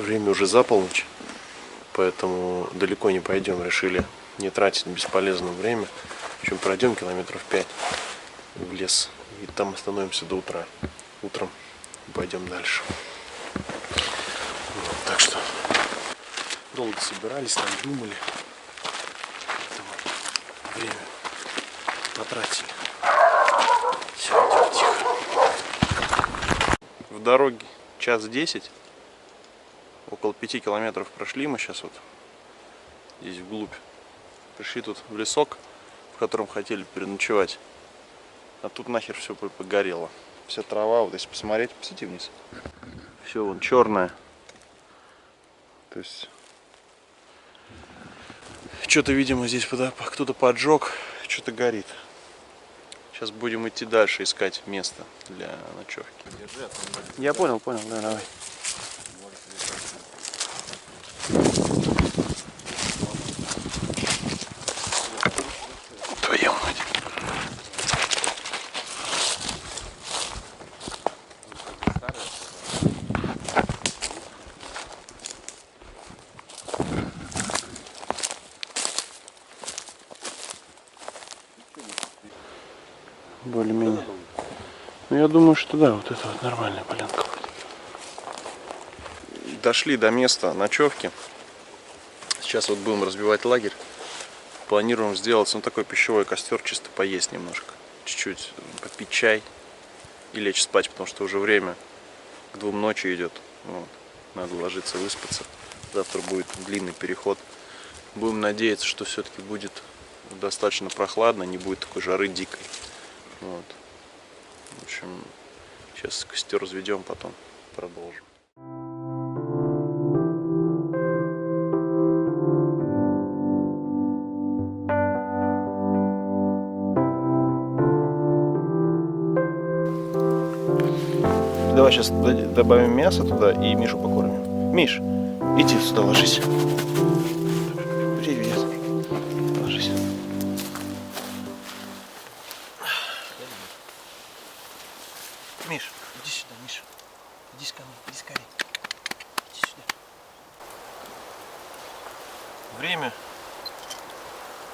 Время уже за полночь, поэтому далеко не пойдем. Решили не тратить бесполезное время. В общем, пройдем километров 5 в лес и там остановимся до утра. Утром пойдем дальше. Вот, так что долго собирались, там думали. Поэтому время потратили. Все, идем тихо. В дороге 1:10. Около 5 километров прошли мы сейчас вот здесь вглубь. Пришли тут в лесок, в котором хотели переночевать. А тут нахер все погорело. Вся трава, вот если посмотреть, посмотрите вниз. Все вон черное. То есть что-то, видимо, здесь кто-то поджег, что-то горит. Сейчас будем идти дальше искать место для ночевки. Я понял, да, давай. Твою мать. Более-менее. Ну, я думаю, что да, вот это вот нормальная полянка будет. Дошли до места ночевки. Сейчас вот будем разбивать лагерь. Планируем сделать, ну, такой пищевой костер, чисто поесть немножко. Чуть-чуть попить чай и лечь спать, потому что уже время к 2 ночи идет. Вот. Надо ложиться, выспаться. Завтра будет длинный переход. Будем надеяться, что все-таки будет достаточно прохладно, не будет такой жары дикой. Вот. В общем, сейчас костер разведем, потом продолжим. Давай сейчас добавим мясо туда и Мишу покормим. Миш, иди сюда ложись. Привет. Ложись. Миш, иди сюда, Миша. Иди ко мне, иди скорее. Иди сюда. Время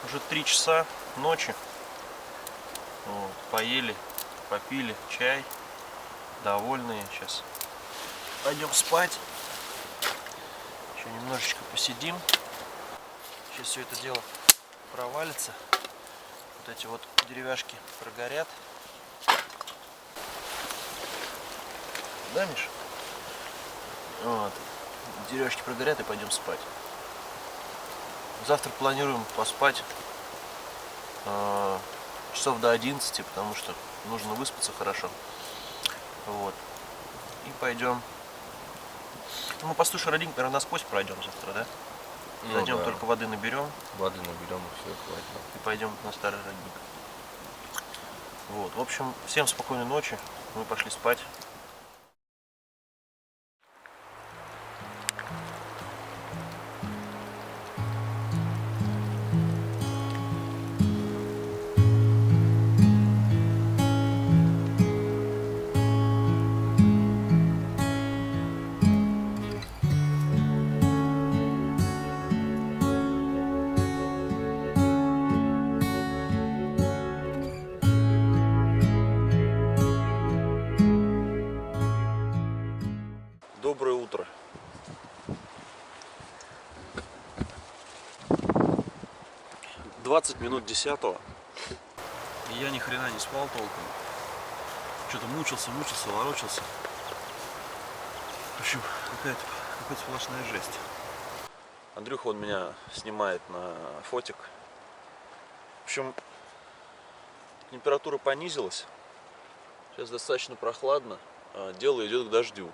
уже 3 часа ночи. Вот, поели, попили чай. Довольные. Сейчас пойдем спать. Еще немножечко посидим. Сейчас все это дело провалится. Вот эти вот деревяшки прогорят. Да, Миша? Вот. Деревяшки прогорят и пойдем спать. Завтра планируем поспать часов до 11, потому что нужно выспаться хорошо. Вот. И пойдем. Ну, мы пастуший родник, наверное, насквозь пройдем завтра, да? Ну, зайдем, да. Только воды наберем. Воды наберем и все, хватит. И пойдем на старый родник. Вот. В общем, всем спокойной ночи. Мы пошли спать. Доброе утро. — 20 минут 10-го. И я ни хрена не спал толком. Что-то мучился, ворочался. В общем, какая-то сплошная жесть. Андрюха, он меня снимает на фотик. В общем, температура понизилась. Сейчас достаточно прохладно. Дело идет к дождю.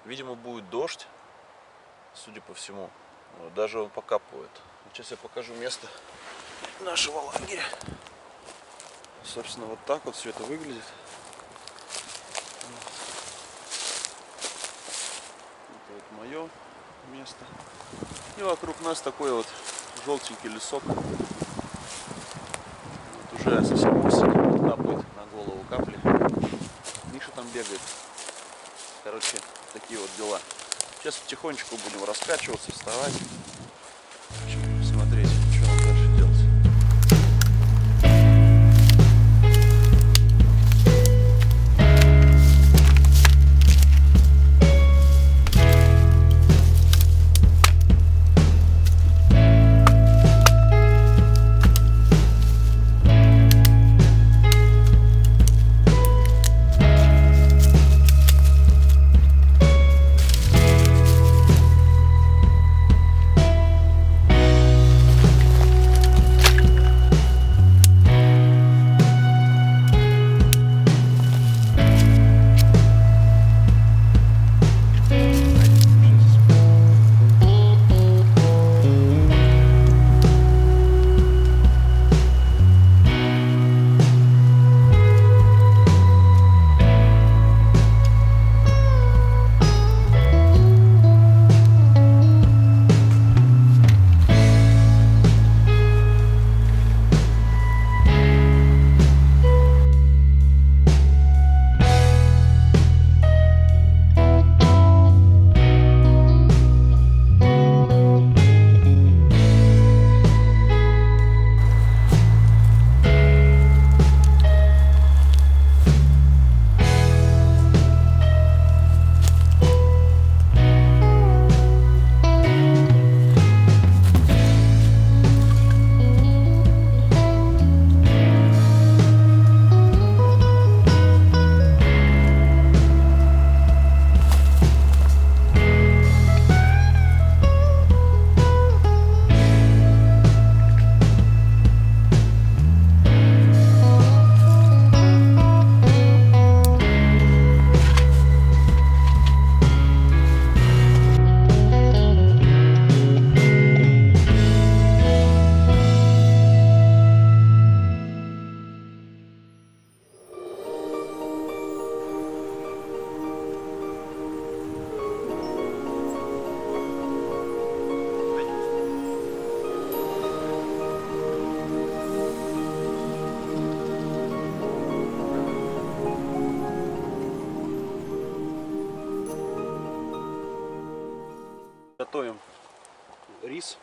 Видимо, будет дождь, судя по всему. Даже он покапывает. Сейчас я покажу место нашего лагеря. Собственно, вот так вот все это выглядит. Это вот мое место. И вокруг нас такой вот желтенький лесок. Вот уже совсем осень, капает на голову капли. Миша там бегает. Короче, такие вот дела. Сейчас потихонечку будем раскачиваться, вставать. В общем, смотреть, что нам дальше делать. Готовим рис.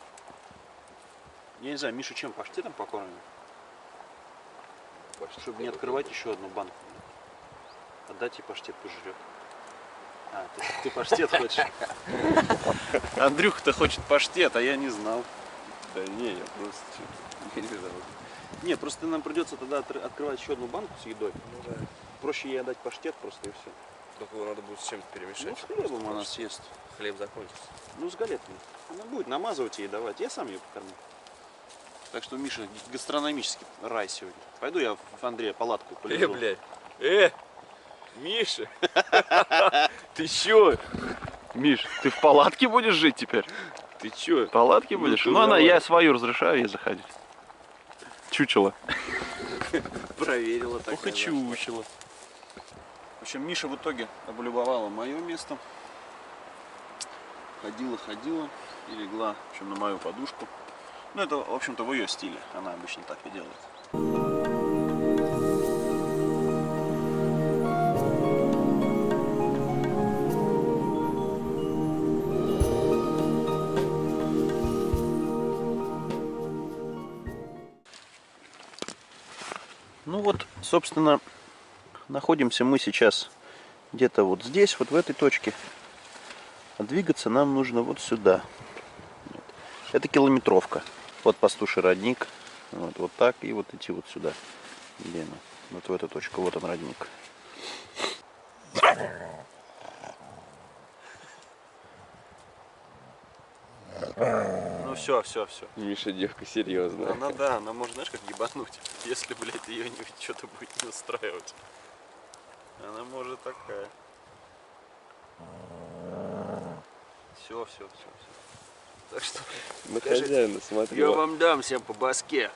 Я не знаю, Миша чем паштетом покормим? Чтобы не открывать еще одну банку. Отдать ей паштет пожрет. А, ты паштет хочешь? Андрюха-то хочет паштет, а я не знал. Да не, я просто не знал. Не, просто нам придется тогда открывать еще одну банку с едой. Ну да. Проще ей отдать паштет просто и все. Только его надо будет с чем-то перемешать. Ну, с хлебом она съест. Хлеб закончится. Ну, с галетками. Она будет намазывать ей и давать. Я сам ее покормлю. Так что, Миша, гастрономический рай сегодня. Пойду я в Андрея палатку полежу. Блядь. Миша! Ты чё? Миш, ты в палатке будешь жить теперь? Ты чё? В палатке будешь? Ну, Ну, давай. я свою разрешаю ей заходить. Чучело. Проверила так. Ох и чучело. В общем, Миша в итоге облюбовала мое место. Ходила и легла, в общем, на мою подушку. Ну, это, в общем-то, в ее стиле. Она обычно так и делает. Ну вот, собственно, находимся мы сейчас где-то вот здесь, вот в этой точке. А двигаться нам нужно вот сюда. Вот. Это километровка. Вот пастуший родник. Вот так и вот идти вот сюда. Где она? Вот в эту точку. Вот он, родник. Ну все. Миша, девка серьезная. Она может, знаешь, как ебануть, если, блядь, ее что-то будет не устраивать. Она может такая. Все. Так что, На хозяина смотри. я вам дам всем по башке.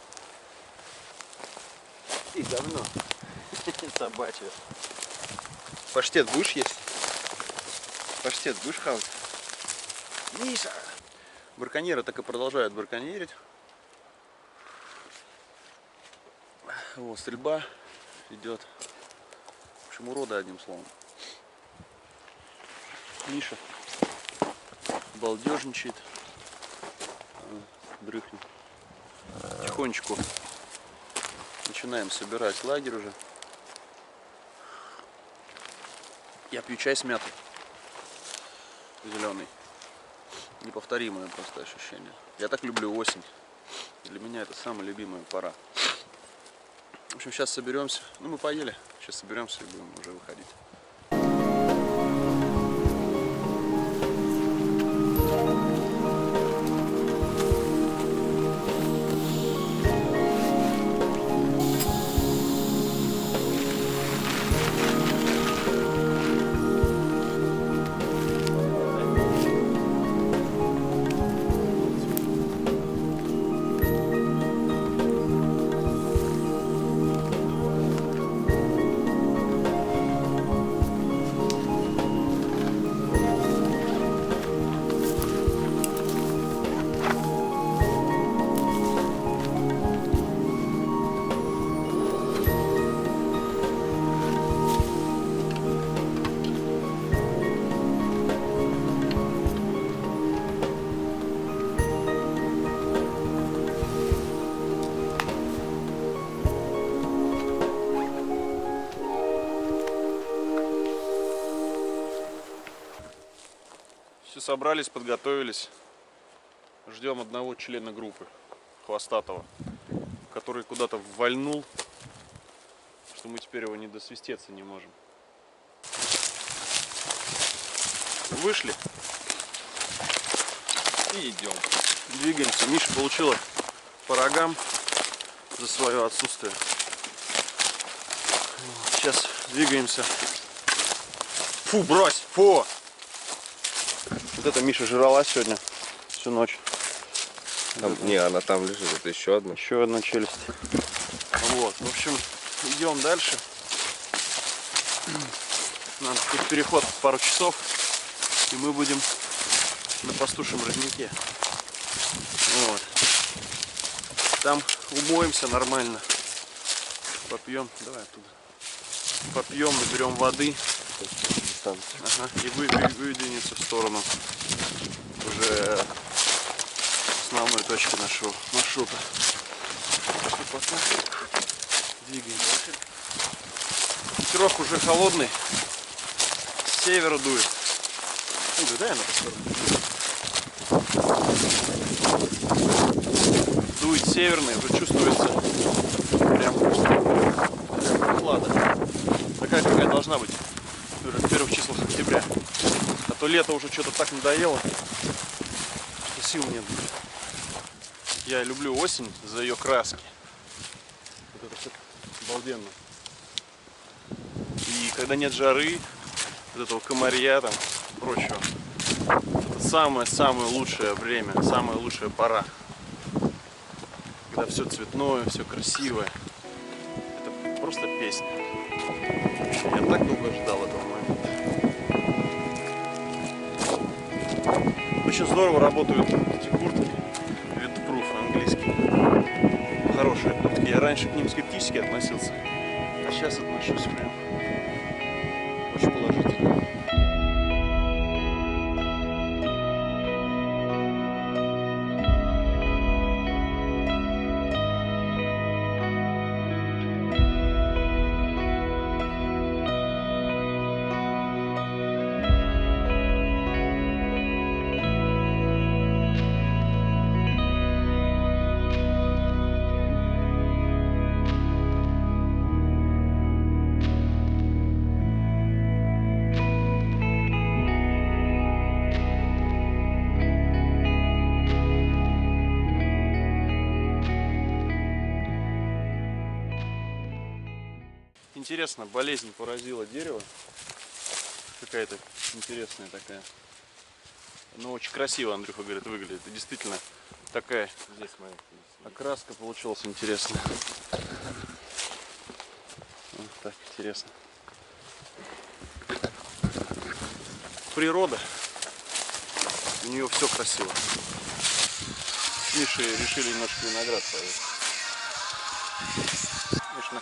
И говно. Собачье. Паштет будешь есть? Паштет будешь хавать? Миша! Браконьеры так и продолжают браконьерить. Вот, стрельба идет. В общем, уроды, одним словом. Миша, балдежничает. Дрыхнет. Тихонечку начинаем собирать лагерь уже. Я пью чай с мятой. Зеленый. Неповторимое просто ощущение. Я так люблю осень. Для меня это самая любимая пора. В общем, сейчас соберемся. Ну, мы поели. Сейчас соберемся и будем уже выходить. Все собрались, подготовились. Ждем одного члена группы, хвостатого, который куда-то вальнул, что мы теперь его не досвистеться не можем. Вышли и идем. Двигаемся. Миша получила по рогам за свое отсутствие. Сейчас двигаемся. Фу, брось! Фу! Вот это Миша жрала сегодня всю ночь. Там, не, она там лежит, это еще одна. Еще одна челюсть. Вот, в общем, идем дальше. Надо тут переход пару часов, и мы будем на пастушьем роднике. Вот. Там умоемся нормально. Попьем, давай оттуда. Попьем, наберем воды. Ага, и выдвинется в сторону уже основной точки нашего маршрута. Пока двигаемся. Ветерок уже холодный, с севера дует. Ну, дай на сторону. Дует северный, уже чувствуется прям прохлада. Такая, какая должна быть уже в первых числах октября. А то лето уже что-то так надоело, что сил нет. Я люблю осень за ее краски. Вот это все обалденно. И когда нет жары, вот этого комарья там, прочего, это самое-самое лучшее время, самая лучшая пора. Когда все цветное, все красивое. Это просто песня. Я так долго ждал этого момента. Очень здорово работают эти куртки Windproof английские. Хорошие куртки. Я раньше к ним скептически относился, а сейчас отношусь прям очень положительно. Интересно, болезнь поразила дерево. Какая-то интересная такая. Но очень красиво, Андрюха говорит, выглядит. И действительно такая здесь моя окраска получилась интересная. Вот так интересно. Природа. У нее все красиво. Миши решили немножко виноград повесить. Мишна.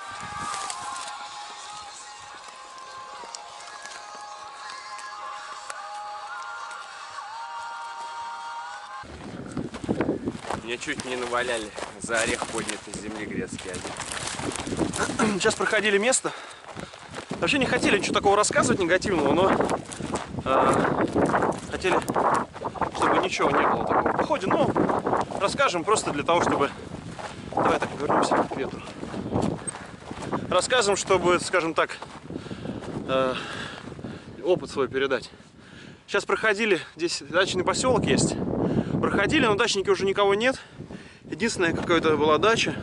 Мне чуть не наваляли за орех поднятый с земли грецкий орех. Сейчас проходили место. Вообще не хотели ничего такого рассказывать негативного, но хотели, чтобы ничего не было такого в походе. Но расскажем просто для того, чтобы... Давай так вернемся к ветру. Рассказываем, чтобы, скажем так, опыт свой передать. Сейчас проходили, здесь дачный поселок есть. Проходили, но дачники уже никого нет. Единственная какая-то была дача,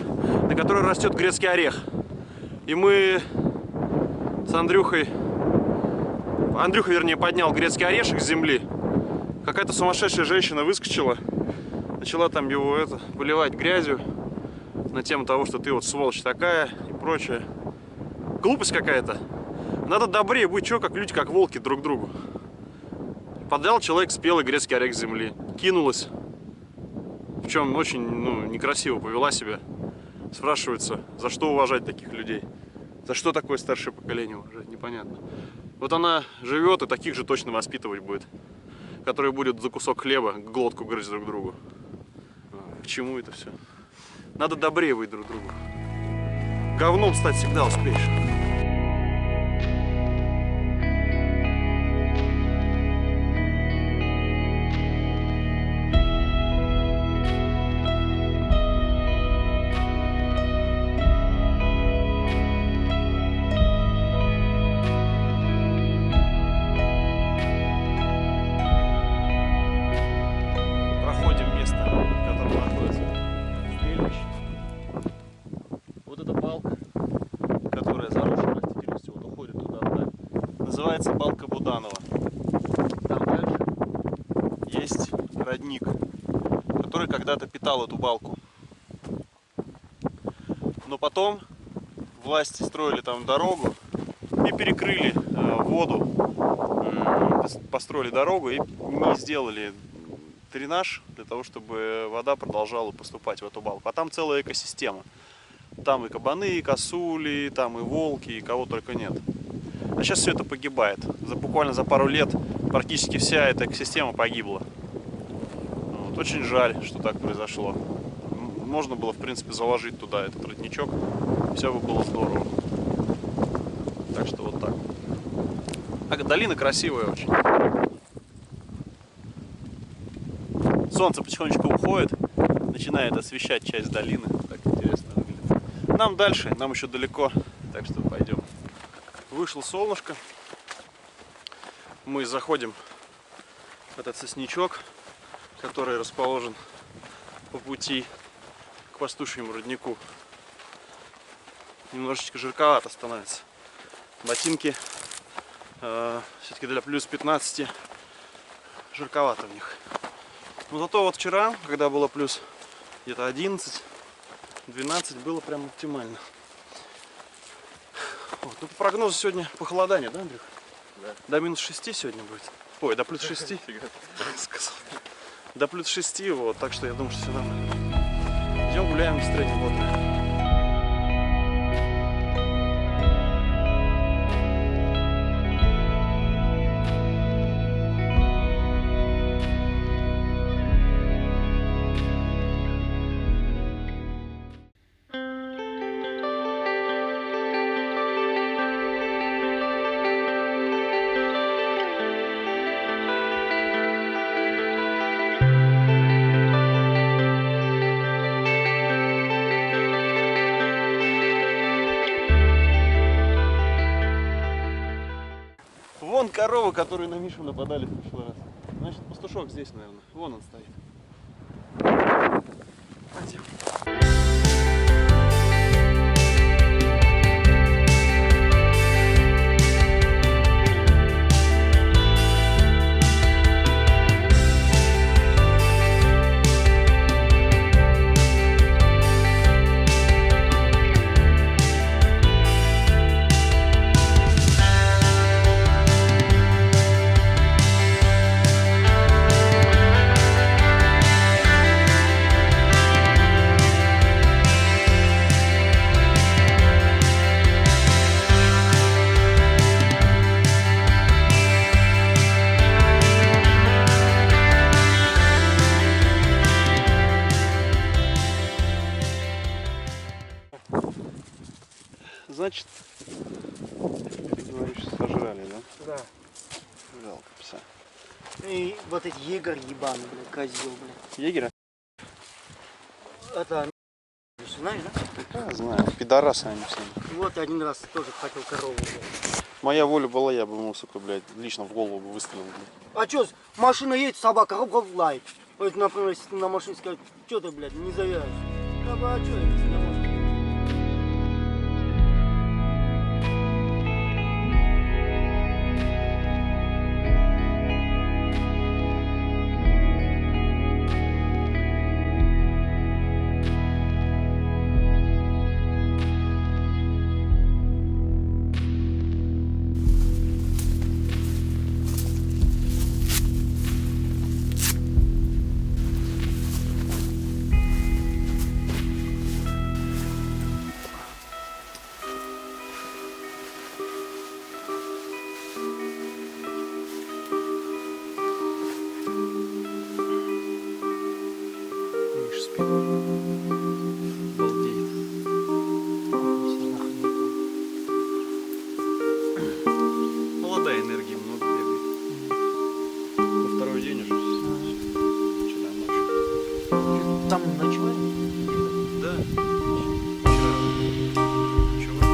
на которой растет грецкий орех. И мы с Андрюхой, Андрюха, вернее, поднял грецкий орешек с земли. Какая-то сумасшедшая женщина выскочила, начала там его поливать грязью на тему того, что ты вот сволочь такая и прочее. Глупость какая-то. Надо добрее быть, что как люди, как волки друг к другу. Поднял человек спелый грецкий орех с земли, кинулась, в чем очень некрасиво повела себя. Спрашивается, за что уважать таких людей? За что такое старшее поколение уважать? Непонятно. Вот она живет и таких же точно воспитывать будет, которые будут за кусок хлеба глотку грызть друг другу. К чему это все? Надо добрее быть друг другу. Говном стать всегда успеешь. Называется балка Буданова. Там дальше есть родник, который когда-то питал эту балку. Но потом власти строили там дорогу и перекрыли воду, построили дорогу и не сделали дренаж для того, чтобы вода продолжала поступать в эту балку. А там целая экосистема. Там и кабаны, и косули, там и волки, и кого только нет. А сейчас все это погибает. Буквально за пару лет практически вся эта экосистема погибла. Вот. Очень жаль, что так произошло. Можно было, в принципе, заложить туда этот родничок. Все бы было здорово. Так что вот так. А долина красивая очень. Солнце потихонечку уходит, начинает освещать часть долины. Так интересно выглядит. Нам дальше, нам еще далеко, так что пойдем. Вышло солнышко, мы заходим в этот сосничок, который расположен по пути к пастушьему роднику. Немножечко жарковато становится. Ботинки все-таки для плюс 15 жарковато в них. Но зато вот вчера, когда было плюс где-то 11-12, было прям оптимально. Вот. Ну, по прогнозу сегодня похолодание, да, Андрюх? Да. До минус 6 сегодня будет. Ой, до плюс 6. До плюс 6, вот, так что я думаю, что все нормально. Идем гуляем, настроение бодрое. Вон коровы, которые на Мишу нападали в прошлый раз. Значит, пастушок здесь, наверное. Вон он стоит. Пойдем. Жалко пса. И вот эти егерь ебаный, блядь, козел, блядь. Егеря? Это, знаешь, да? Да, знаю. Пидорасы они все. Вот один раз тоже хотел корову, блядь. Моя воля была, я бы ему, сука, блядь, лично в голову бы выстрелил, блядь. А чё, машина едет, собака, хоп-хоп, лает. Вот, например, если ты на машине скажешь, чё ты, блядь, не завяжешь? Да, а чё, если на машине? Миша спит. Балдеет. Молодая энергия, много бегает. На второй день уже. Вчера ночью. Там ночевали? Да. Вчера. Ночевали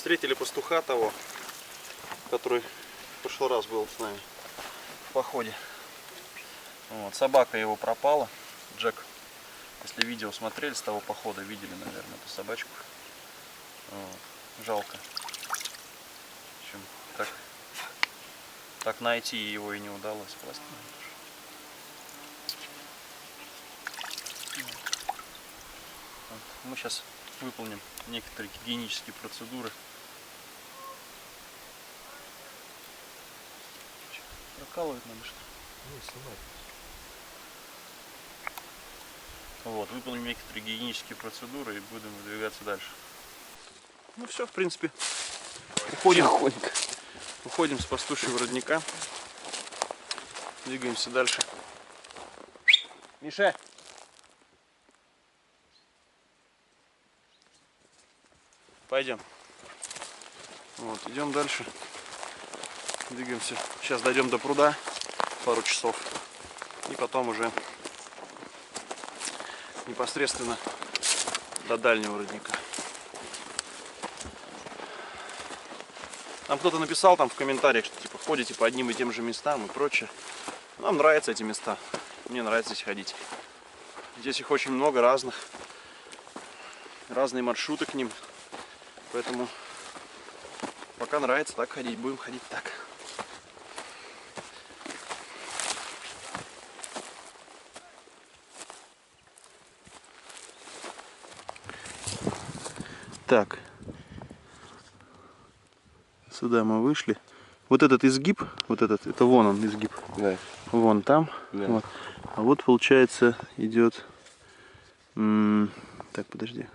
Встретили пастуха того, который в прошлый раз был с нами в походе. Вот, собака его пропала. Джек, если видео смотрели с того похода, видели, наверное, эту собачку. Вот, жалко. В общем, так найти его и не удалось. Классно. Вот, мы сейчас выполним некоторые гигиенические процедуры. Прокалывать надо что? Вот, выполним некоторые гигиенические процедуры и будем выдвигаться дальше. Ну все, в принципе, уходим с пастушьего родника, двигаемся дальше. Миша! Пойдем. Вот, идем дальше. Двигаемся. Сейчас дойдем до пруда пару часов. И потом уже непосредственно до дальнего родника. Нам кто-то написал там в комментариях, что типа ходите по одним и тем же местам и прочее. Нам нравятся эти места. Мне нравится здесь ходить. Здесь их очень много разных. Разные маршруты к ним. Поэтому пока нравится так ходить, будем ходить так. Так. Сюда мы вышли. Вот этот изгиб, вот этот, это вон он изгиб. Да. Вон там. Да. Вот. А вот получается идет. Так, подожди.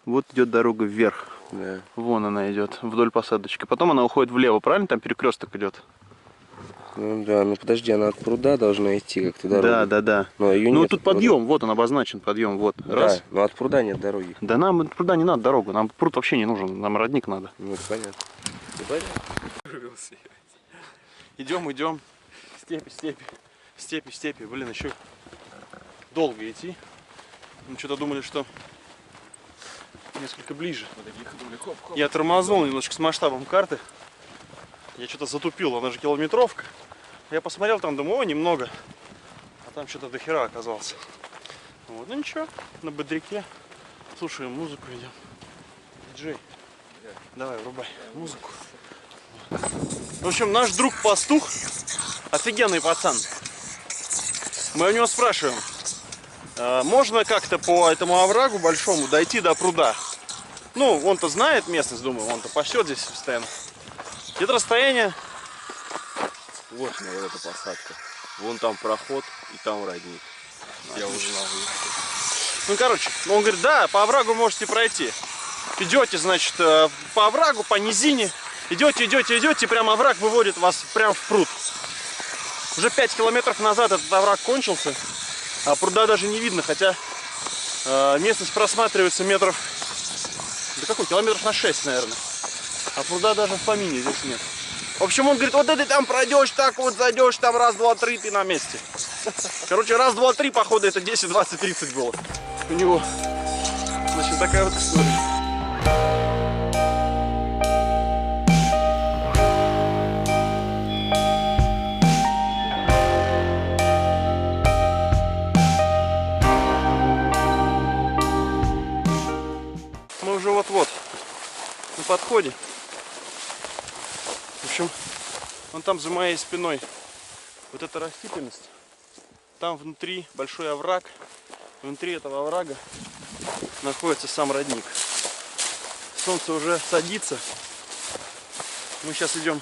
Вот идет дорога вверх. Да. Вон она идет вдоль посадочки. Потом она уходит влево, правильно? Там перекресток идет. Ну да, ну подожди, она от пруда должна идти как-то дорога. Да. Но ее Ну нет тут от пруда. подъем, вот он обозначен, подъем, вот. Раз. Да, но от пруда нет дороги. Да нам от пруда не надо дорогу, нам пруд вообще не нужен, нам родник надо. Ну это понятно. Ты понятно? Идем. Степи. Блин, еще долго идти. Мы что-то думали, что несколько ближе. Я тормознул немножко с масштабом карты. Я что-то затупил, она же километровка. Я посмотрел там, думаю, о, немного. А там что-то дохера оказалось. Вот, ну ничего, на бодряке. Слушаем музыку, идем. Диджей, давай, врубай музыку. В общем, наш друг пастух, офигенный пацан. Мы у него спрашиваем, можно как-то по этому оврагу большому дойти до пруда? Ну, он-то знает местность, думаю, он-то пасет здесь постоянно. Это расстояние. Вот она, вот эта посадка. Вон там проход и там родник. Я узнал. Ну, короче, он говорит, да, по оврагу можете пройти. Идете, значит, по оврагу, по низине. Идете, идете, идете, прям овраг выводит вас прям в пруд. Уже 5 километров назад этот овраг кончился, а пруда даже не видно, хотя местность просматривается метров, да какой, километров на 6, наверное. А пруда даже в помине здесь нет. В общем, он говорит, вот ты там пройдешь, так вот зайдешь, там раз, два, три, ты на месте. Короче, раз, два, три, походу, это 10, 20, 30 было у него. Значит, такая вот история. Мы уже вот-вот на подходе. В общем, вон там за моей спиной вот эта растительность. Там внутри большой овраг. Внутри этого оврага находится сам родник. Солнце уже садится. Мы сейчас идем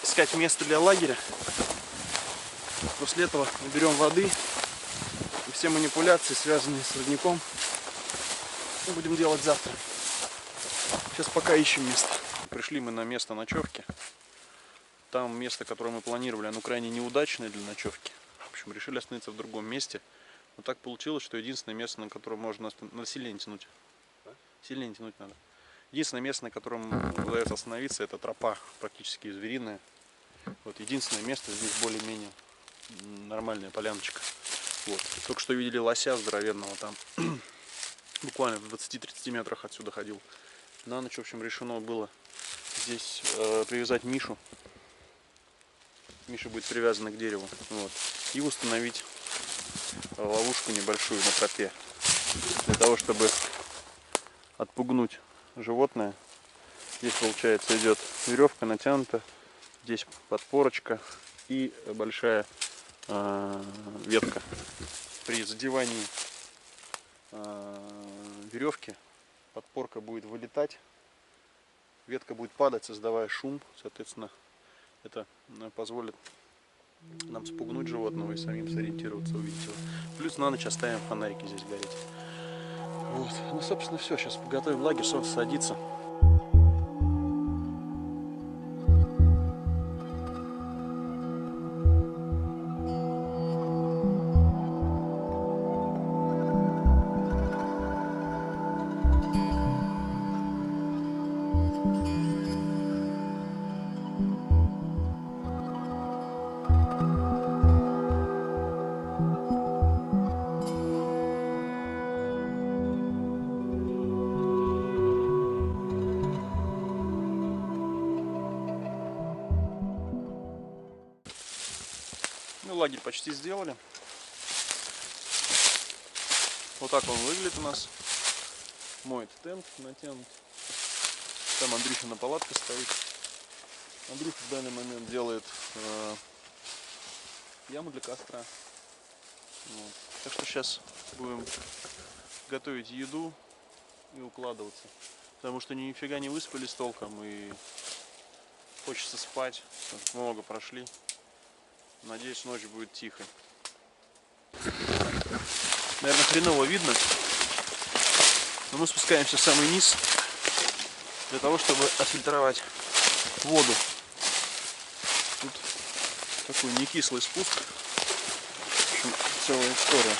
искать место для лагеря. После этого наберем воды. И все манипуляции, связанные с родником, мы будем делать завтра. Сейчас пока ищем место. Пришли мы на место ночевки. Там место, которое мы планировали, оно крайне неудачное для ночевки. В общем, решили остановиться в другом месте. Но так получилось, что единственное место, на котором можно надо сильнее тянуть. Сильнее тянуть надо. Единственное место, на котором удается остановиться, это тропа, практически звериная. Вот единственное место, здесь более-менее нормальная поляночка. Вот. Только что видели лося здоровенного там. Буквально в 20-30 метрах отсюда ходил. На ночь, в общем, решено было здесь привязать Мишу. Миша будет привязана к дереву. Вот. И установить ловушку небольшую на тропе. Для того, чтобы отпугнуть животное. Здесь, получается, идет веревка натянута. Здесь подпорочка и большая ветка. При задевании веревки подпорка будет вылетать, ветка будет падать, создавая шум, соответственно, это позволит нам спугнуть животного и самим сориентироваться, увидеть его. Плюс на ночь оставим фонарики здесь гореть. Вот. Ну, собственно, все. Сейчас подготовим лагерь, солнце садится. Лагерь почти сделали. Вот так он выглядит у нас. Мой тент натянут. Там Андрюша на палатке стоит. Андрюша в данный момент делает яму для костра. Вот. Так что сейчас будем готовить еду и укладываться. Потому что нифига не выспались толком и хочется спать. Много прошли. Надеюсь, ночь будет тихой. Наверное, хреново видно. Но мы спускаемся в самый низ для того, чтобы отфильтровать воду. Тут такой некислый спуск. В общем, целая история.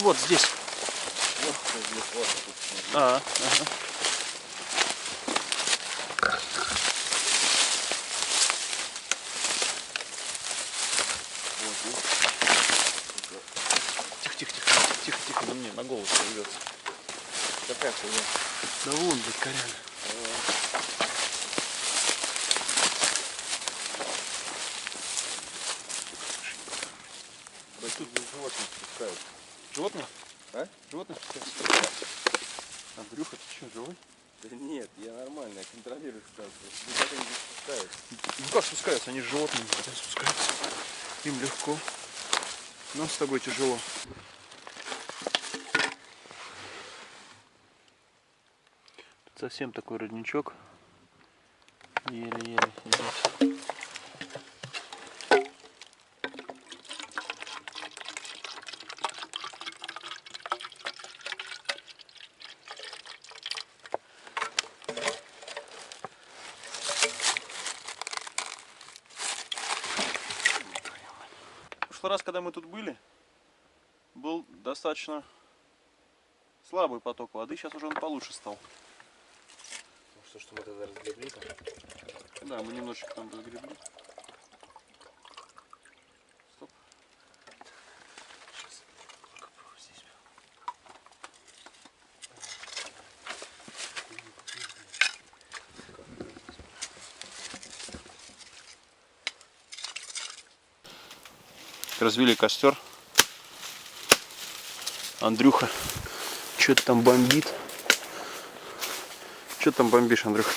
Вот здесь Вот тут. Ага. Вот здесь. Тихо, на мне, на голову сорвется. Какая хуйня? Да вон, блядь, коряга. Да тут животных спускают. Животное? А? Животное спускается? Андрюха, ты что, живой? Да нет, я нормально, я контролирую ситуацию. Никак не спускают. Ну как спускаются? Они же животные, когда спускаются. Им легко. Нам с тобой тяжело. Тут совсем такой родничок. Еле-еле идет. В прошлый раз, когда мы тут были, был достаточно слабый поток воды, сейчас уже он получше стал. Ну что мы тогда разгребли там? Да, мы немножечко там разгребли. Стоп. Сейчас. Здесь. Развели костер. Андрюха что-то там бомбит. Что ты там бомбишь, Андрюха?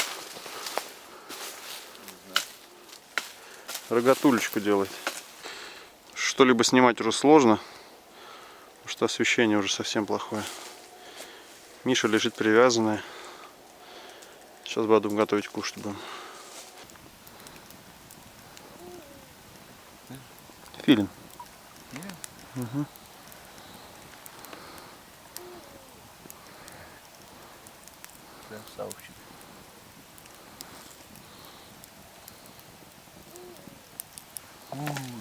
Рогатулечку делает. Что-либо снимать уже сложно, потому что освещение уже совсем плохое. Миша лежит привязанная. Сейчас будем готовить, кушать будем. Филин. Угу. Красавчик.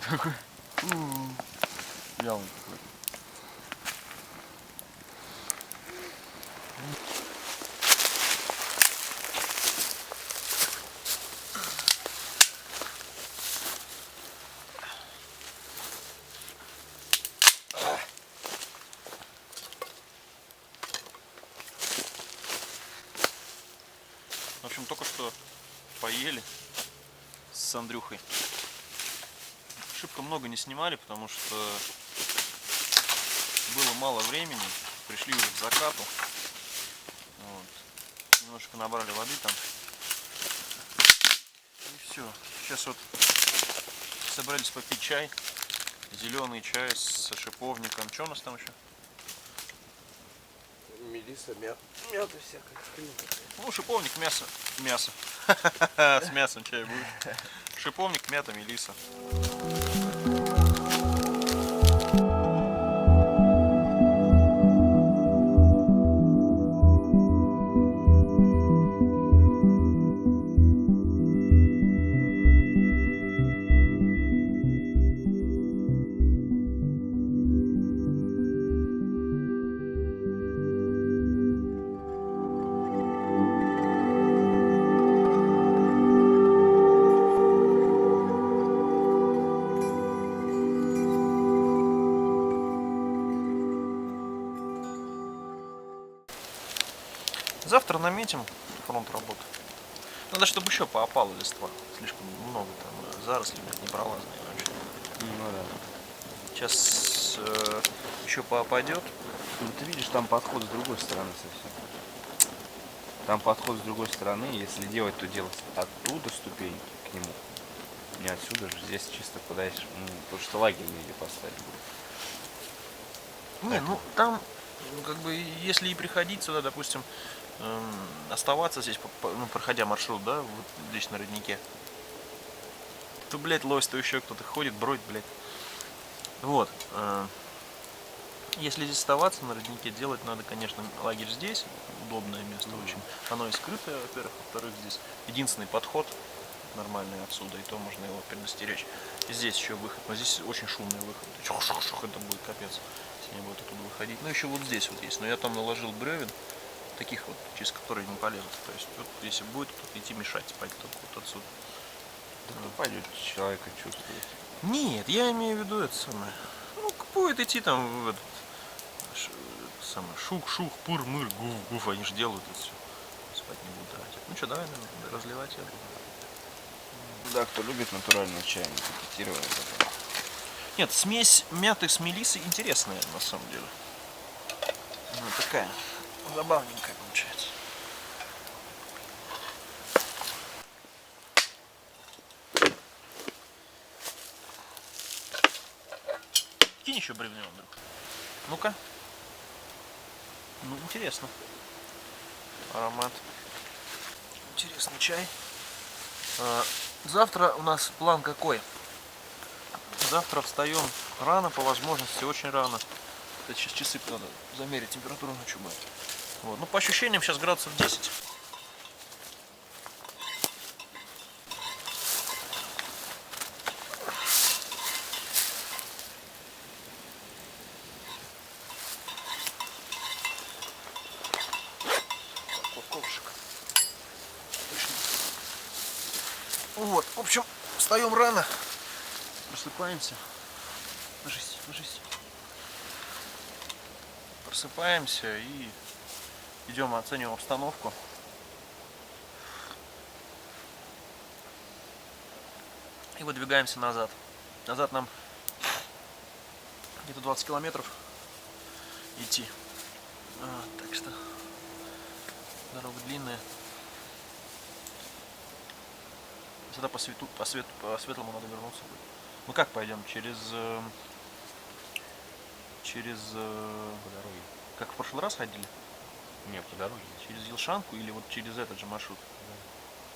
Такой. Вялый такой. В общем, только что поели с Андрюхой. Шибко много не снимали, потому что было мало времени. Пришли уже к закату. Вот. Немножко набрали воды там. И все. Сейчас вот собрались попить чай. Зеленый чай с шиповником. Что у нас там еще? Мелисса, мята всякая. Ну, шиповник, мясо. Мясо. С мясом чай будет. Шиповник, мята, мелисса. Завтра наметим фронт работы. Надо, чтобы еще поопало листва. Слишком много там зарослей, непролазные вообще. Ну да. Сейчас еще поопадет. Ну, ты видишь, там подход с другой стороны совсем. Там подход с другой стороны, если делать, то делать оттуда ступеньки к нему. Не отсюда же, здесь чисто подальше. Ну, потому что лагерь негде поставить будет. Не, ну там, как бы, если и приходить сюда, допустим, оставаться здесь, ну, проходя маршрут, да, вот здесь на роднике, то, блядь, лось, то еще кто-то ходит, бродит, блядь. Вот. Если здесь оставаться на роднике, делать надо, конечно, лагерь здесь, удобное место очень. Оно и скрытое, во-первых, во-вторых, здесь единственный подход нормальный отсюда, и то можно его предостеречь. И здесь еще выход, но здесь очень шумный выход. Шух-шух-шух, это будет капец. они будут оттуда выходить. Ну, еще вот здесь вот есть. Но я там наложил бревен, таких вот, через которые не полезут. То есть, вот, если будет кто-то идти мешать, пойти только вот отсюда. Да кто пойдет, человека чувствует. Нет, я имею в виду это самое. Ну, будет идти там в этот самый шух, пур, мыр, гуф, они же делают это все. Спать не будут давать. Ну что, давай, наверное, разливать я буду. Да, кто любит натуральный чай, не пакетированный. Нет, смесь мяты с мелиссой интересная на самом деле. Ну, такая забавненькая получается. Кинь еще бревнем, друг. Ну-ка. Ну, интересно. Аромат. Интересный чай. Завтра у нас план какой? Завтра встаем рано, по возможности, очень рано. Кстати, сейчас часы надо замерить температуру ночью будет. Вот. Ну, по ощущениям, сейчас градусов 10. Ковшик. Точно. Вот, в общем, встаем рано. Просыпаемся. Ложись, ложись. Просыпаемся и идем оцениваем обстановку. И выдвигаемся назад. Назад нам где-то 20 километров идти. Так что дорога длинная. Сюда по светлому надо вернуться будет. Ну как пойдем? Через По дороге. как в прошлый раз ходили? Не, по дороге. Через Елшанку или вот через этот же маршрут?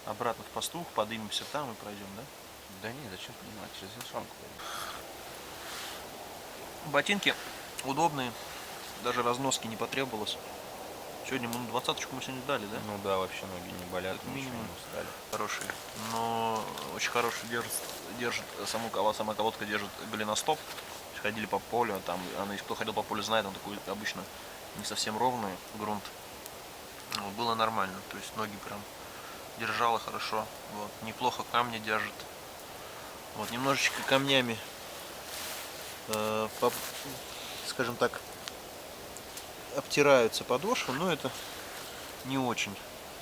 Обратно в Пастух, поднимемся там и пройдем, да? Да не, зачем понимать, через Елшанку пойдем. Ботинки удобные, даже разноски не потребовалось. Сегодня мы 20-очку мы сегодня дали, да? Ну да, вообще ноги не болят, Как ничего минимум. не устали. Хорошие. Но очень хороший держит сама колодка держит голеностоп. Ходили по полю, там, кто ходил по полю знает, он такой обычно не совсем ровный грунт. Вот, было нормально, то есть ноги прям держало хорошо. Вот, неплохо камни держит. Вот, немножечко камнями, скажем так, обтираются подошвы, но это не очень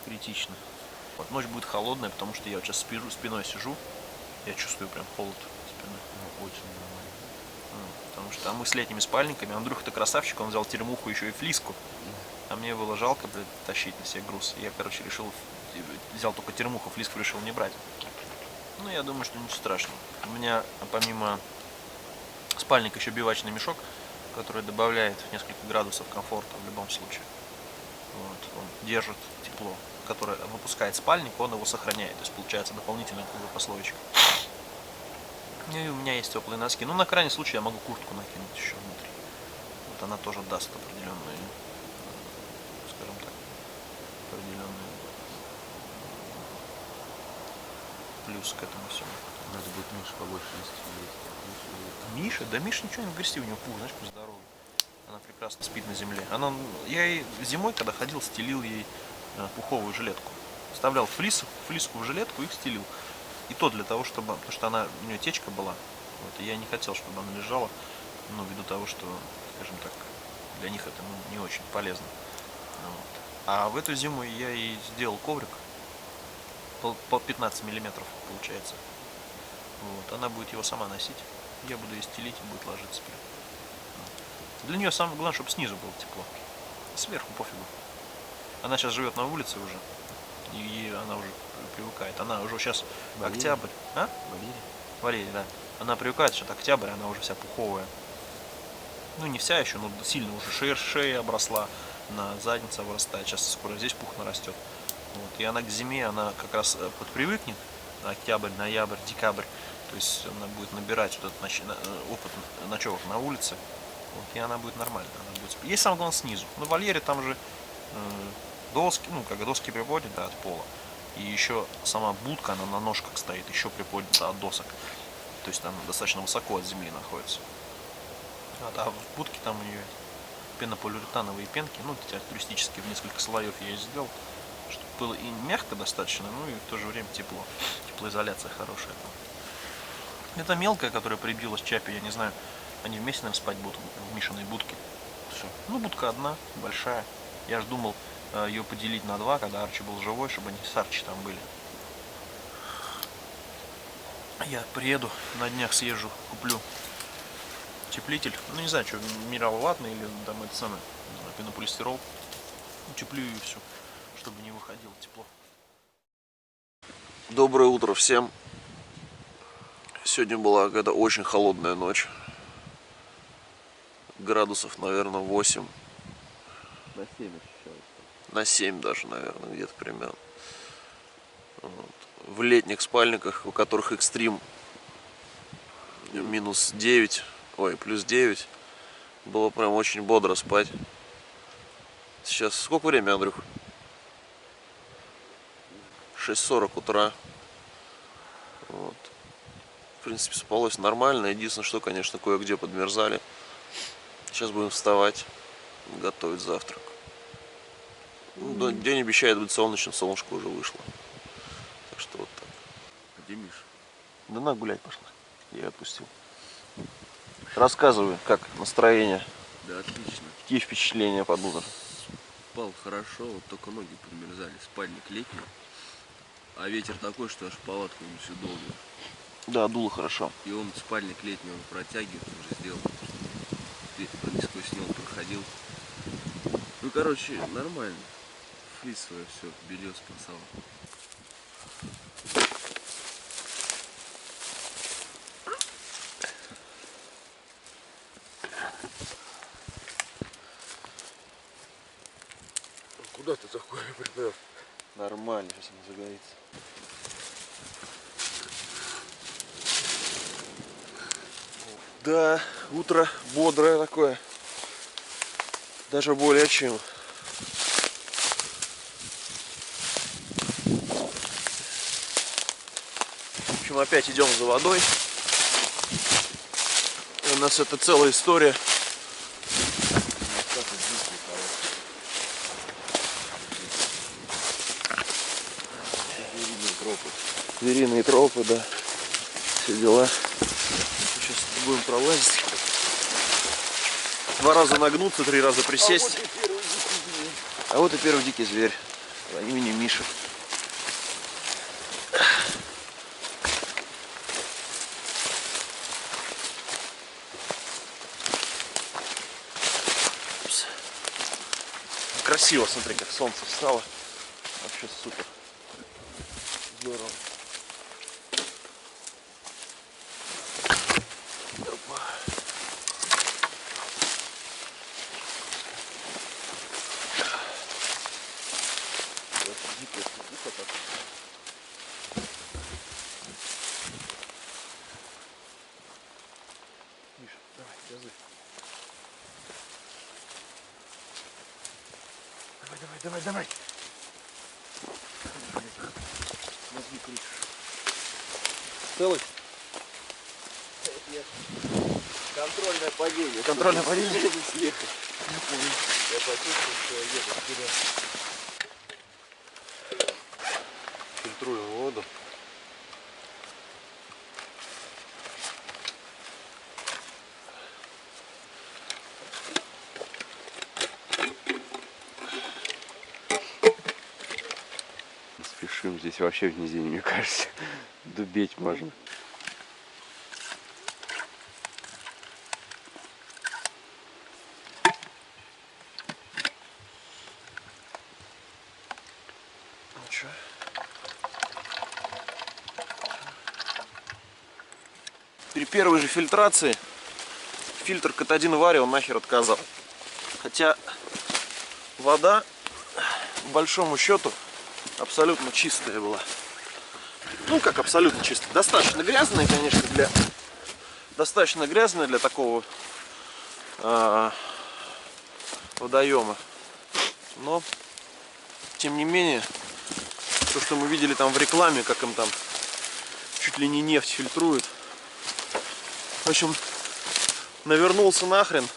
критично. Вот, ночь будет холодная, потому что я вот сейчас спиной сижу, я чувствую прям холод спины. Ну, очень нормально. Потому что мы с летними спальниками, Андрюха-то красавчик, он взял термуху еще и флиску. А мне было жалко, блядь, тащить на себе груз. Я, короче, решил, взял только термуху, флиску решил не брать. Ну, я думаю, что ничего страшного. У меня, помимо спальника, еще бивачный мешок, который добавляет несколько градусов комфорта в любом случае. Вот, он держит тепло, которое выпускает спальник, он его сохраняет. То есть получается дополнительная послоечка. Ну и у меня есть теплые носки. Ну, на крайний случай я могу куртку накинуть еще внутри. Вот она тоже даст определенные, скажем так, определенные плюс к этому всему. Надо будет Миша побольше нести. Миша? Да Миша ничего не грести, у него пух, знаешь, здоровый. Она прекрасно спит на земле. Я ей зимой, когда ходил, стелил ей пуховую жилетку. Вставлял флиску в жилетку и их стелил. И то для того, чтобы, потому что у нее течка была, вот, и я не хотел, чтобы она лежала, ну, ввиду того, что, скажем так, для них это не очень полезно. Вот. А в эту зиму я ей сделал коврик по 15 миллиметров, получается. Вот. Она будет его сама носить, я буду ее стелить и будет ложиться прям. Вот. Для нее самое главное, чтобы снизу было тепло, сверху пофигу. Она сейчас живет на улице уже. И она уже привыкает. Она уже сейчас октябрь. А? Валерия, да. Она привыкает, что октябрь, она уже вся пуховая. Ну не вся еще, но сильно уже шея обросла, на задница вырастает. Сейчас скоро здесь пух нарастет. Вот. И она к зиме, она как раз подпривыкнет. Октябрь, ноябрь, декабрь. То есть она будет набирать вот этот опыт ночевок на улице. Вот. И она будет нормально. Она будет... Есть самое главное снизу. Ну, Валерия там же доски, ну как доски приподняты от пола. И еще сама будка, она на ножках стоит, еще приподнята от досок. То есть она достаточно высоко от земли находится. А в будке там у нее пенополиуретановые пенки, ну, эти туристические, в несколько слоев я ее сделал, чтобы было и мягко достаточно, ну и в то же время тепло. Теплоизоляция хорошая. Это мелкая, которая прибилась Чапи, я не знаю, они вместе, наверное, спать будут в Мишиной будке. Все. Ну, будка одна, большая. Я же думал ее поделить на два, когда Арчи был живой, чтобы они с Арчи там были. Я приеду, на днях съезжу, куплю утеплитель. Ну, не знаю, что, минераловатный или там это самое, пенополистирол. Утеплю и все, чтобы не выходило тепло. Доброе утро всем. Сегодня была какая-то очень холодная ночь. Градусов, наверное, 8. На 7 ощущалось. На 7 даже, наверное, где-то примерно. Вот. В летних спальниках, у которых экстрим минус 9, ой, плюс 9, было прям очень бодро спать. Сейчас сколько времени, Андрюх? 6:40 утра. Вот. В принципе, спалось нормально. Единственное, что, конечно, кое-где подмерзали. Сейчас будем вставать, готовить завтрак. Ну, день обещает быть солнечным, солнышко уже вышло. Так что вот так. Где Миша? Да на, гулять пошла. Я отпустил. Рассказывай, как настроение, Да отлично. какие впечатления под утро. Спал хорошо, вот только ноги подмерзали. Спальник летний. А ветер такой, что аж палатку не все долго. Да, дуло хорошо. И он спальник летний, он протягивает, уже сделал. Сквозь него проходил. Ну, короче, нормально. Флис свое все, белье спасало. Куда ты такое припер? Нормально, сейчас он загорится. Да, утро бодрое такое. Даже более чем. В общем, опять идем за водой. У нас это целая история. Звериные тропы, да. Все дела. Сейчас будем пролазить. 2 раза нагнуться, 3 раза присесть. А вот и первый дикий зверь. По имени Миша. Красиво, смотри, как солнце встало. Вообще супер. Здорово. Опа. Дикая степуха так. Миша, давай, газуй. Давай. Мозги крутишь. Целый? Контрольное падение. Контрольное падение? Съехать. Я почувствовал, что я еду вперед. Фильтруем воду. Спешим, здесь вообще в низине, мне кажется, дубеть можно. Ну чё? При первой же фильтрации фильтр катодин Вари он нахер отказал. Хотя вода, по большому счету, абсолютно чистая была. Ну как абсолютно чистая. Достаточно грязная, конечно, для такого водоема. Но тем не менее, то, что мы видели там в рекламе, как им там чуть ли не нефть фильтруют. В общем, Навернулся нахрен.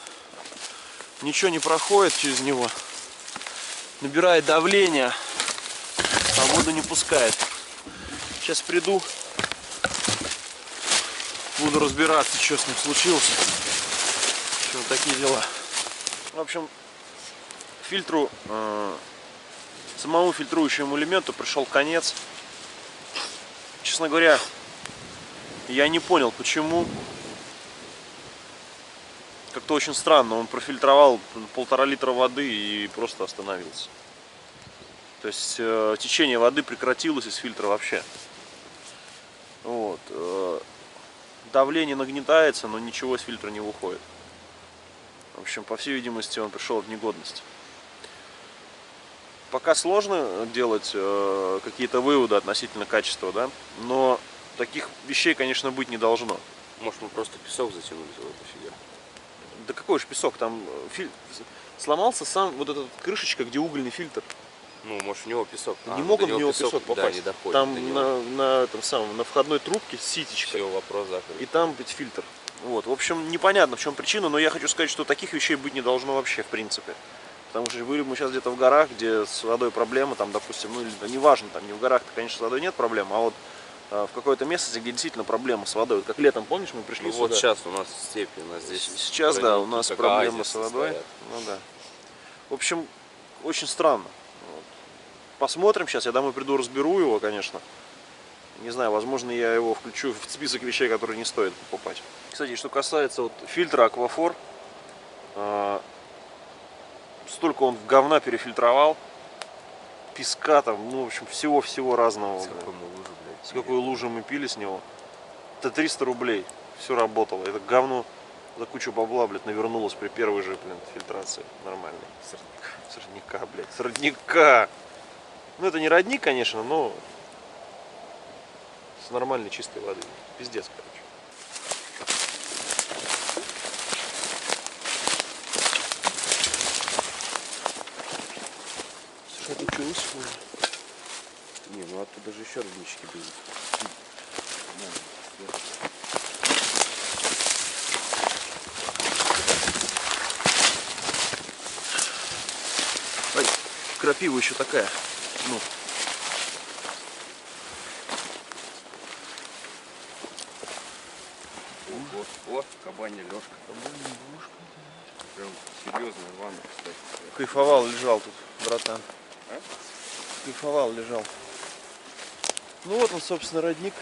Ничего не проходит через него. Набирает давление, а воду не пускает. Сейчас приду, буду разбираться, что с ним случилось. Что вот такие дела. В общем, фильтру, самому фильтрующему элементу пришел конец. Честно говоря, я не понял, почему. Как-то очень странно, он профильтровал 1,5 литра воды и просто остановился. То есть течение воды прекратилось из фильтра вообще. Вот. Давление нагнетается, но ничего из фильтра не выходит. В общем, по всей видимости, он пришел в негодность. Пока сложно делать какие-то выводы относительно качества, да, но таких вещей, конечно, быть не должно. Может, мы просто песок затянули в эту фигню? Да какой же песок, там сломался сам вот эта крышечка, где угольный фильтр. Ну, может, в него песок. Не мог он в него песок попасть. Да, не доходит там до него. на входной трубке ситечка. Все, вопрос закрыт. И там быть фильтр. Вот. В общем, непонятно, в чем причина, но я хочу сказать, что таких вещей быть не должно вообще, в принципе. Потому что были мы сейчас где-то в горах, где с водой проблема, там, допустим, ну, или, неважно, там, не в горах, конечно, с водой нет проблем, а вот в какое-то место, где действительно проблема с водой. Вот как летом, помнишь, мы пришли Ну, сюда? вот сейчас у нас степи, у нас здесь... Сейчас, да, у нас как проблемы оазисы с водой. стоят. Ну да. В общем, очень странно. Вот. Посмотрим сейчас, я домой приду, разберу его, конечно. Не знаю, возможно, я его включу в список вещей, которые не стоит покупать. Кстати, что касается вот фильтра Аквафор, столько он в говна перефильтровал, песка там, ну, в общем, всего-всего разного. С какой мы лужи, блядь. С какой лужи мы пили с него. Это 300 рублей. Все работало. Это говно за кучу бабла, блядь, навернулось при первой же, блин, фильтрации. Нормальной. С родника, блядь. С родника. Ну, это не родник, конечно, но с нормальной чистой воды. Пиздец, короче. Слушай, а тут что высохло? Не, ну оттуда же еще роднички были. Ай, крапива еще такая. Ну. О, кабанья лёжка. Прям серьезная ванна, кстати. Кайфовал, лежал тут, братан. А? Кайфовал, лежал. Ну вот он, собственно, родник.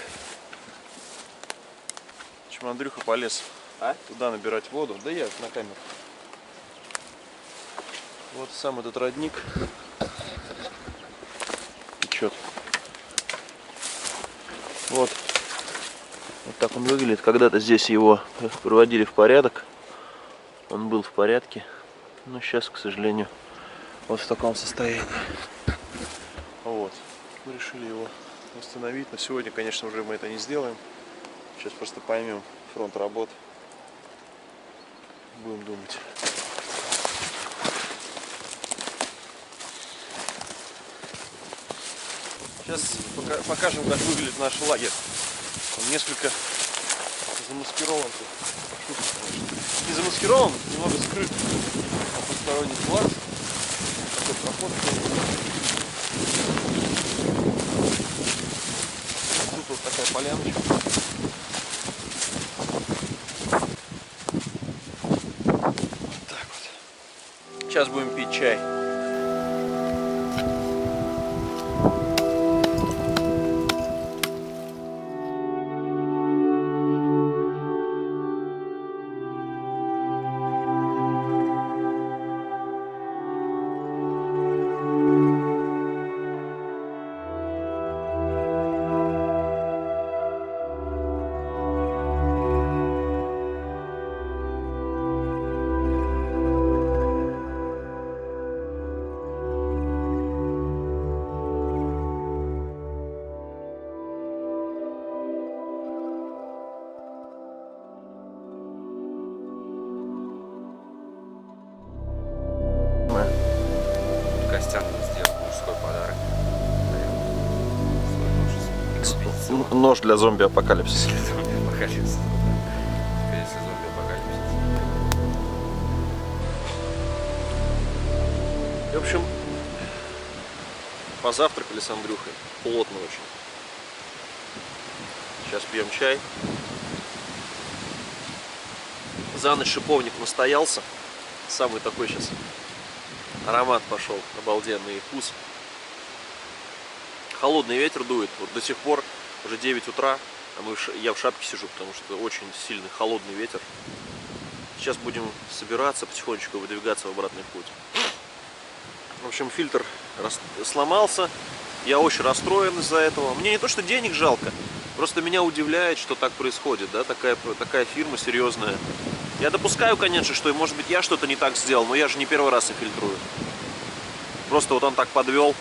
Чем Андрюха полез туда набирать воду. Да я на камеру. Вот сам этот родник. Течет. Вот. Вот так он выглядит. Когда-то здесь его приводили в порядок. Он был в порядке. Но сейчас, к сожалению, вот в таком состоянии. Вот. Мы решили его восстановить. Но сегодня, конечно, уже мы это не сделаем. Сейчас просто поймем фронт работ. Будем думать. Сейчас покажем, как выглядит наш лагерь. Он несколько замаскирован тут. Не замаскирован, немного скрыт от посторонних глаз. Такой проход. Тут вот такая поляночка. Вот так вот. Сейчас будем пить чай. Костян сделал мужской подарок. Свой нож из Нож для зомби-апокалипсиса. зомби-апокалипсиса. Конечно, зомби-апокалипсис. общем, позавтракали с Андрюхой. Плотно очень. Сейчас пьем чай. За ночь шиповник настоялся. Самый такой сейчас аромат пошел. Обалденный вкус. Холодный ветер дует. Вот до сих пор уже 9 утра. А я в шапке сижу, потому что очень сильный холодный ветер. Сейчас будем собираться потихонечку, выдвигаться в обратный путь. В общем, фильтр сломался. Я очень расстроен из-за этого. Мне не то, что денег жалко. Просто меня удивляет, что так происходит. Да? Такая фирма серьезная. Я допускаю, конечно, что, может быть, я что-то не так сделал. Но я же не первый раз их фильтрую. Просто вот он так подвел.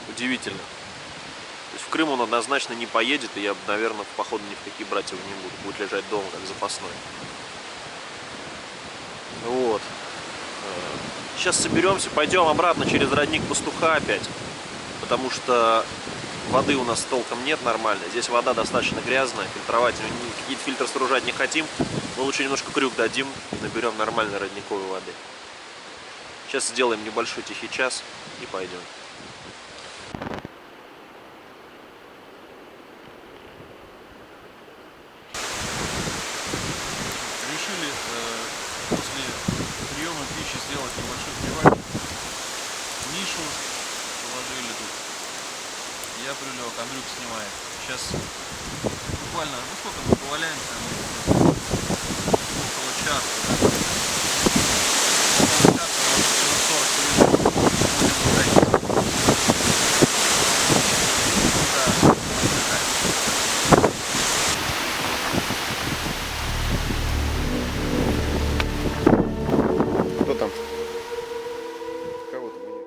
Удивительно. То есть в Крым он однозначно не поедет. И я, наверное, походу ни в какие брать его не буду. Будет лежать дома, как запасной. Вот. Сейчас соберемся, пойдем обратно через родник Пастуха опять. Потому что воды у нас толком нет нормальной. Здесь вода достаточно грязная, фильтровать, какие-то фильтры сооружать не хотим. Мы лучше немножко крюк дадим и наберем нормальной родниковой воды. Сейчас сделаем небольшой тихий час и пойдем. Решили после приема пищи сделать небольшой привалик. Нишу положили тут. Я прилег, Андрюк снимает. Сейчас буквально, ну сколько мы поваляемся, около часа. Около часа, может, минут 40 минут будем выходить. Да, отдыхать. Кто там? Кого-то будет.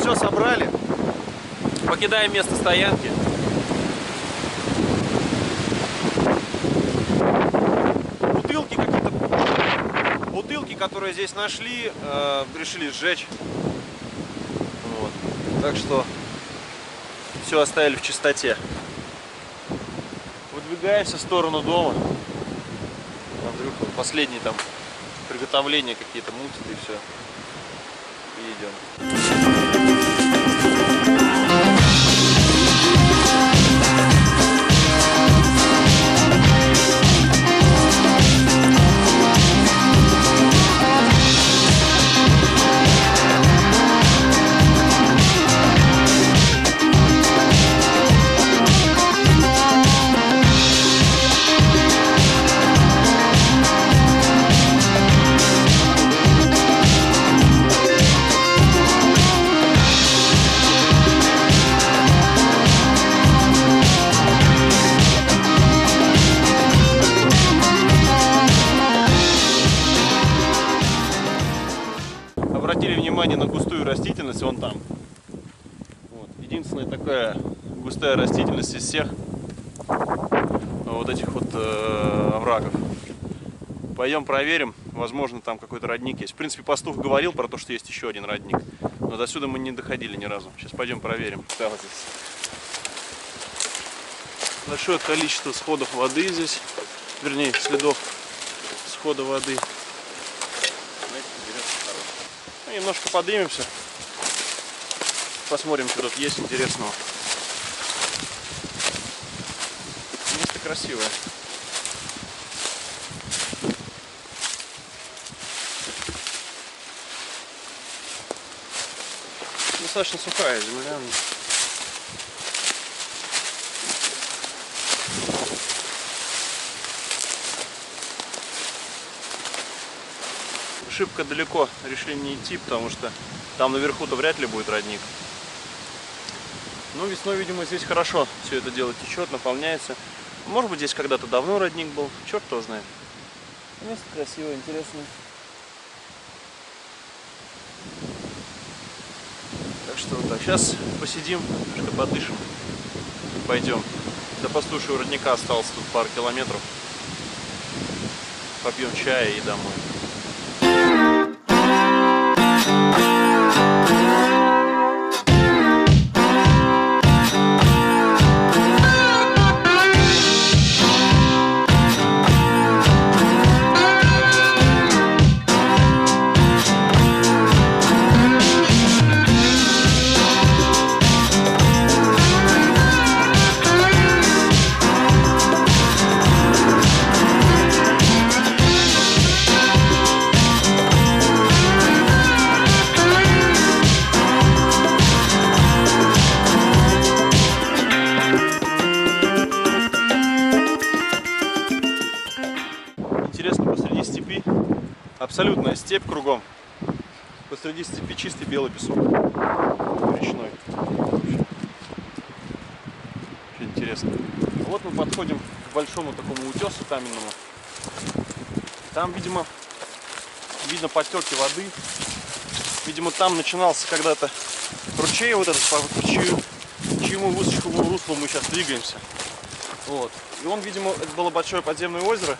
Все собрали. Покидаем место стоянки. Бутылки какие-то, бутылки, которые здесь нашли, решили сжечь. Вот. Так что все оставили в чистоте. Выдвигаемся в сторону дома. Андрюха, последние там приготовления какие-то мутят и все. И идем. Обратили внимание на густую растительность вон там. Вот. Единственная такая густая растительность из всех вот этих вот оврагов. Пойдем проверим, возможно там какой-то родник есть. В принципе, Пастух говорил про то, что есть еще один родник, но до сюда мы не доходили ни разу. Сейчас пойдем проверим. Да, вот здесь большое количество сходов воды здесь, вернее следов схода воды. Ну, немножко поднимемся, посмотрим, что тут есть интересного. красивая. Достаточно сухая земля. Шибко далеко решили не идти, потому что там наверху-то вряд ли будет родник. Ну, весной, видимо, здесь хорошо все это дело течет, наполняется. Может быть, здесь когда-то давно родник был, черт его знает. Место красивое, интересное. Так что вот так. Сейчас посидим, немножко подышим. Пойдем. До пастушьего родника осталось тут пару километров. Попьем чая и домой. Интересно, посреди степи, абсолютная степь кругом. Посреди степи чистый белый песок. Речной. Очень интересно. Вот мы подходим к большому такому утесу каменному. Там, видимо, видно подтеки воды. Видимо, там начинался когда-то ручей вот этот, по чьему высохшему руслу мы сейчас двигаемся. Вот. И он, видимо, это было большое подземное озеро,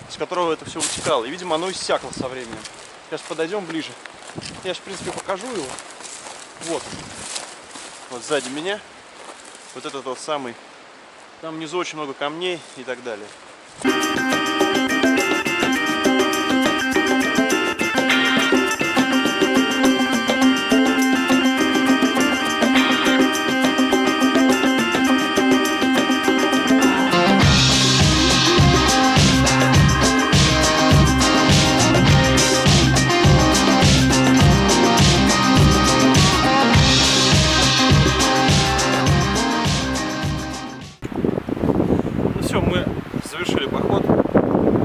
с которого это все вытекало. И, видимо, оно иссякло со временем. Сейчас подойдем ближе. Я же, в принципе, покажу его. Вот. Вот сзади меня. Вот этот вот самый. Там внизу очень много камней и так далее. Мы завершили поход.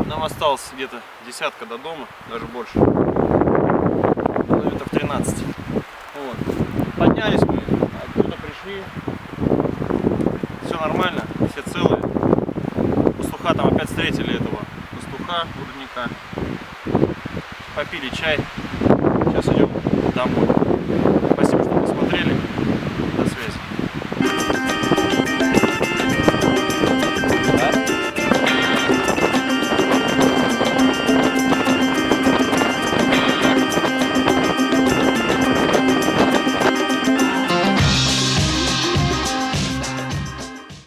Нам осталось где-то десятка до дома, даже больше. Километров 13. Вот. Поднялись мы, оттуда пришли. Все нормально, все целые. Пастуха там опять встретили этого пастуха, рудника. Попили чай. Сейчас идем домой. Спасибо, что посмотрели.